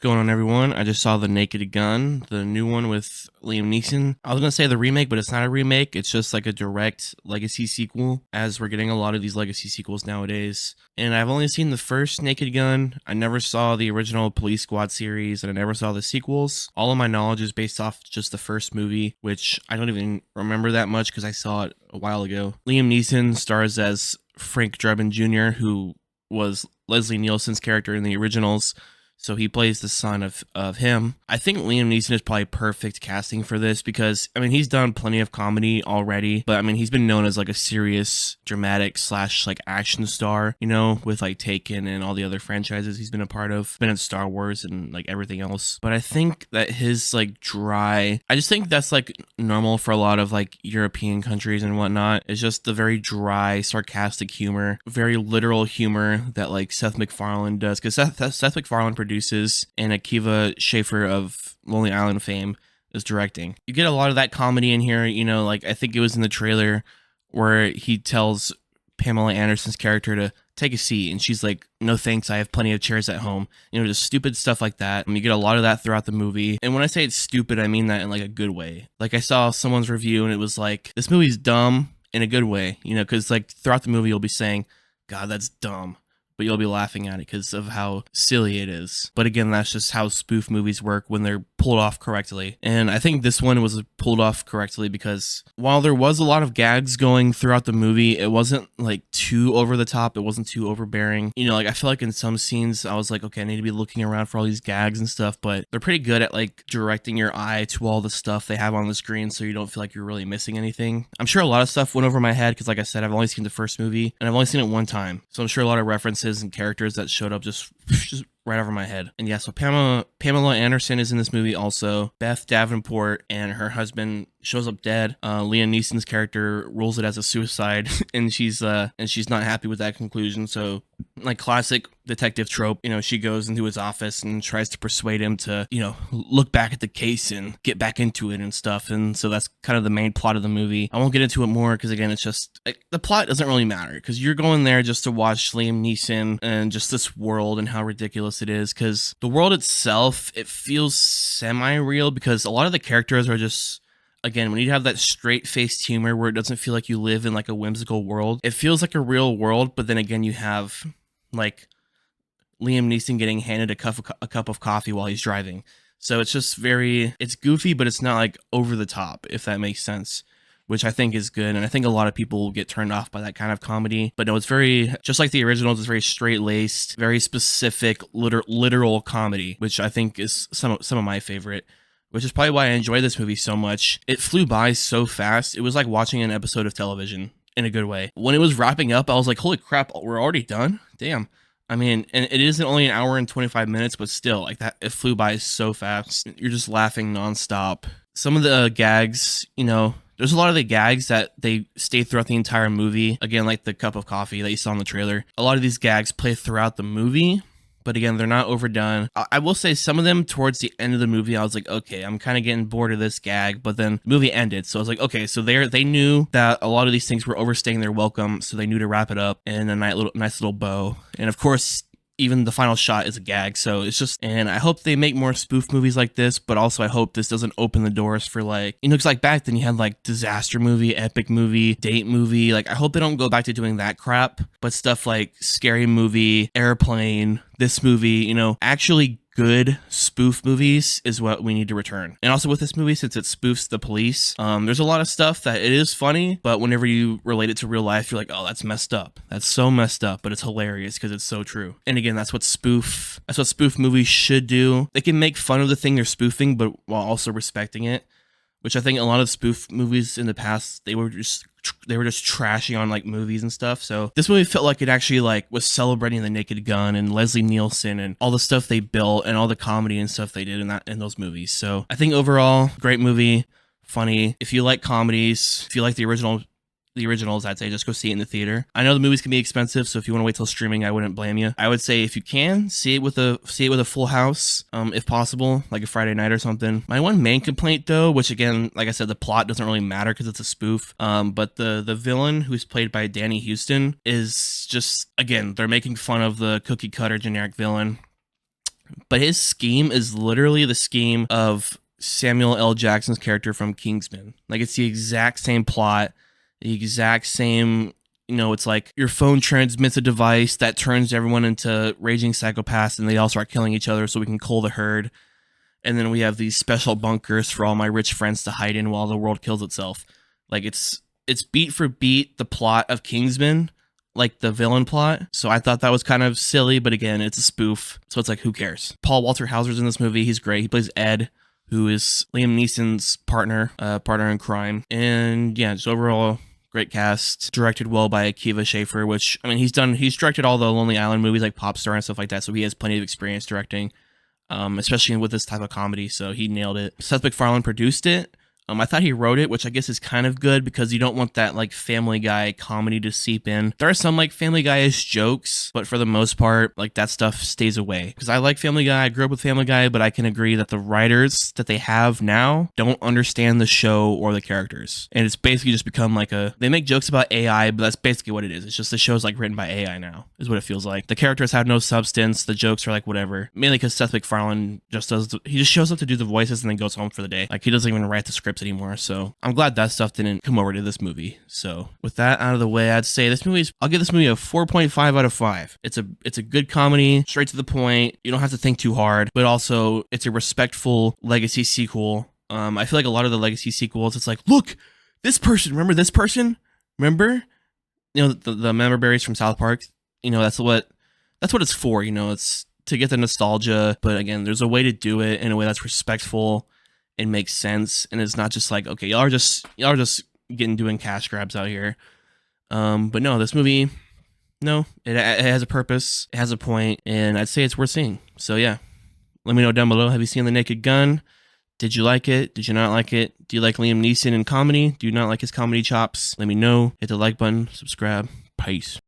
going on, everyone? I just saw The Naked Gun, the new one with Liam Neeson. I was gonna say the remake, but it's not a remake. It's just like a direct legacy sequel, as we're getting a lot of these legacy sequels nowadays. And I've only seen the first Naked Gun. I never saw the original Police Squad series, and I never saw the sequels. All of my knowledge is based off just the first movie, which I don't even remember that much because I saw it a while ago. Liam Neeson stars as Frank Drebin Jr., who was Leslie Nielsen's character in the originals. So he plays the son of him. I think Liam Neeson is probably perfect casting for this because, I mean, he's done plenty of comedy already, but I mean, he's been known as like a serious dramatic slash like action star, you know, with like Taken and all the other franchises he's been a part of, been in Star Wars and like everything else. But I think that his like I just think that's like normal for a lot of like European countries and whatnot. It's just the very dry, sarcastic humor, very literal humor that like Seth MacFarlane does. Because Seth MacFarlane produces and Akiva Schaffer of Lonely Island fame is directing. You get a lot of that comedy in here, you know, like I think it was in the trailer where he tells Pamela Anderson's character to take a seat and she's like, no thanks, I have plenty of chairs at home. You know, just stupid stuff like that. You get a lot of that throughout the movie. And when I say it's stupid, I mean that in like a good way. Like I saw someone's review and it was like, this movie's dumb in a good way, you know, because like throughout the movie you'll be saying, God, that's dumb. But you'll be laughing at it because of how silly it is. But again, that's just how spoof movies work when they're pulled off correctly. And I think this one was pulled off correctly because while there was a lot of gags going throughout the movie, it wasn't like too over the top. It wasn't too overbearing. You know, like I feel like in some scenes I was like, okay, I need to be looking around for all these gags and stuff, but they're pretty good at like directing your eye to all the stuff they have on the screen so you don't feel like you're really missing anything. I'm sure a lot of stuff went over my head because like I said, I've only seen the first movie and I've only seen it one time. So I'm sure a lot of references and characters that showed up just right over my head. And yeah, so Pamela Anderson is in this movie also. Beth Davenport and her husband shows up dead. Liam Neeson's character rules it as a suicide, and she's not happy with that conclusion. So, like classic detective trope, you know, she goes into his office and tries to persuade him to, you know, look back at the case and get back into it and stuff. And so that's kind of the main plot of the movie. I won't get into it more because again, it's just like, the plot doesn't really matter because you're going there just to watch Liam Neeson and just this world and how ridiculous it is. Because the world itself, it feels semi-real because a lot of the characters are just, again, when you have that straight-faced humor where it doesn't feel like you live in like a whimsical world, it feels like a real world. But then again, you have like Liam Neeson getting handed a cup of coffee while he's driving. So it's just it's goofy, but it's not like over the top, if that makes sense, which I think is good. And I think a lot of people will get turned off by that kind of comedy. But no, it's very, just like the originals, it's very straight-laced, very specific, literal comedy, which I think is some of my favorite, which is probably why I enjoy this movie so much. It flew by so fast. It was like watching an episode of television in a good way. When it was wrapping up, I was like, holy crap, we're already done? Damn. I mean, and it isn't only an hour and 25 minutes, but still, like that, it flew by so fast. You're just laughing nonstop. Some of the gags, you know, there's a lot of the gags that they stay throughout the entire movie. Again, like the cup of coffee that you saw in the trailer. A lot of these gags play throughout the movie, but again, they're not overdone. I will say some of them towards the end of the movie, I was like, okay, I'm kind of getting bored of this gag, but then the movie ended. So I was like, okay, so they knew that a lot of these things were overstaying their welcome, so they knew to wrap it up in a nice little bow. And of course, even the final shot is a gag. So it's just, and I hope they make more spoof movies like this, but also I hope this doesn't open the doors for like, you know, because like back then you had like disaster movie, epic movie, date movie. Like I hope they don't go back to doing that crap, but stuff like scary movie, airplane, this movie, you know, actually good spoof movies is what we need to return. And also with this movie, since it spoofs the police, there's a lot of stuff that it is funny, but whenever you relate it to real life, you're like, oh, that's messed up. That's so messed up, but it's hilarious because it's so true. And again, that's what spoof movies should do. They can make fun of the thing they're spoofing, but while also respecting it, which I think a lot of spoof movies in the past, they were just trashing on like movies and stuff. So this movie felt like it actually like was celebrating The Naked Gun and Leslie Nielsen and all the stuff they built and all the comedy and stuff they did in those movies. So I think overall, great movie, funny. If you like comedies, if you like the originals, I'd say just go see it in the theater. I know the movies can be expensive, so if you want to wait till streaming, I wouldn't blame you. I would say if you can, see it with a full house, if possible, like a Friday night or something. My one main complaint though, which again, like I said, the plot doesn't really matter because it's a spoof. But the villain, who's played by Danny Houston, is just, again, they're making fun of the cookie cutter generic villain. but his scheme is literally the scheme of Samuel L. Jackson's character from Kingsman. Like, it's the exact same plot, the exact same. It's like your phone transmits a device that turns everyone into raging psychopaths, and they all start killing each other so we can cull the herd. And then we have these special bunkers for all my rich friends to hide in while the world kills itself. Like, it's beat for beat the plot of Kingsman, like the villain plot. So I thought that was kind of silly, but again, it's a spoof. So it's like, who cares? Paul Walter Hauser's in this movie. He's great. He plays Ed, who is Liam Neeson's partner in crime. And yeah, just overall, great cast. Directed well by Akiva Schaffer, which, I mean, he's directed all the Lonely Island movies like Popstar and stuff like that. So he has plenty of experience directing. Especially with this type of comedy, so he nailed it. Seth MacFarlane produced it. I thought he wrote it, which I guess is kind of good because you don't want that like Family Guy comedy to seep in. There are some like Family Guy-ish jokes, but for the most part, like that stuff stays away. Because I like Family Guy, I grew up with Family Guy, but I can agree that the writers that they have now don't understand the show or the characters. And it's basically just become like they make jokes about AI, but that's basically what it is. It's just the show's like written by AI now, is what it feels like. The characters have no substance, the jokes are like whatever. Mainly because Seth MacFarlane he just shows up to do the voices and then goes home for the day. Like, he doesn't even write the scripts anymore. So I'm glad that stuff didn't come over to this movie. So with that out of the way, I'd say I'll give this movie a 4.5 out of 5. It's a good comedy, straight to the point. You don't have to think too hard, but also it's a respectful legacy sequel. I feel like a lot of the legacy sequels, it's like, look, this person, remember this person? Remember? The member berries from South Park. That's what it's for. It's to get the nostalgia, but again, there's a way to do it in a way that's respectful and makes sense, and it's not just like, okay, y'all are just doing cash grabs out here. But no, this movie, no, it has a purpose, it has a point, and I'd say it's worth seeing. So yeah, let me know down below. Have you seen The Naked Gun? Did you like it? Did you not like it? Do you like Liam Neeson in comedy? Do you not like his comedy chops? Let me know. Hit the like button, subscribe. Peace.